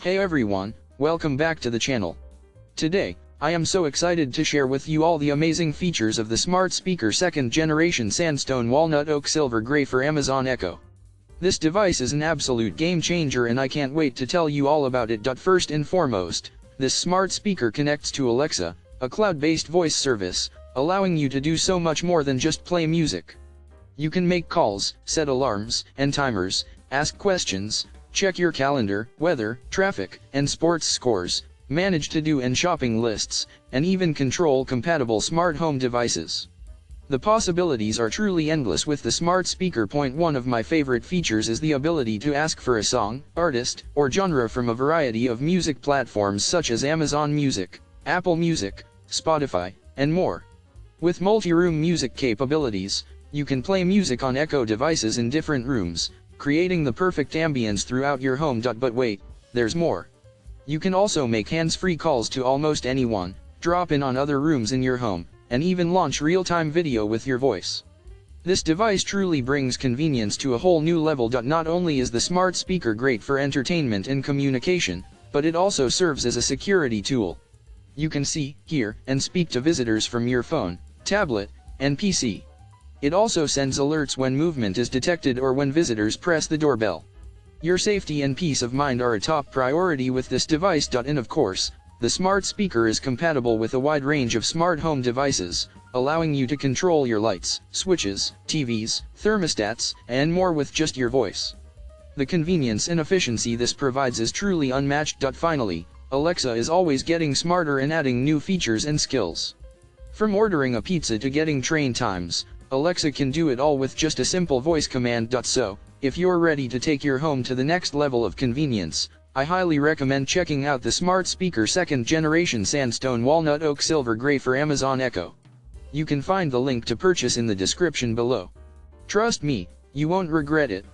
Hey everyone, welcome back to the channel. Today, I am so excited to share with you all the amazing features of the smart speaker 2nd generation Sandstone Walnut Oak Silver Gray for Amazon Echo. This device is an absolute game changer and I can't wait to tell you all about it. First and foremost, this smart speaker connects to Alexa, a cloud-based voice service, allowing you to do so much more than just play music. You can make calls, set alarms and timers, ask questions, check your calendar, weather, traffic, and sports scores, manage to-do and shopping lists, and even control compatible smart home devices. The possibilities are truly endless with the smart speaker. One of my favorite features is the ability to ask for a song, artist, or genre from a variety of music platforms such as Amazon Music, Apple Music, Spotify, and more. With multi-room music capabilities, you can play music on Echo devices in different rooms, creating the perfect ambience throughout your home. But wait, there's more. You can also make hands-free calls to almost anyone, drop in on other rooms in your home, and even launch real-time video with your voice. This device truly brings convenience to a whole new level. Not only is the smart speaker great for entertainment and communication, but it also serves as a security tool. You can see, hear, and speak to visitors from your phone, tablet, and PC. It also sends alerts when movement is detected or when visitors press the doorbell. Your safety and peace of mind are a top priority with this device. And of course, the smart speaker is compatible with a wide range of smart home devices, allowing you to control your lights, switches, TVs, thermostats, and more with just your voice. The convenience and efficiency this provides is truly unmatched. Finally, Alexa is always getting smarter and adding new features and skills. From ordering a pizza to getting train times, Alexa can do it all with just a simple voice command. So, if you're ready to take your home to the next level of convenience, I highly recommend checking out the smart speaker 2nd generation Sandstone Walnut Oak Silver Gray for Amazon Echo. You can find the link to purchase in the description below. Trust me, you won't regret it.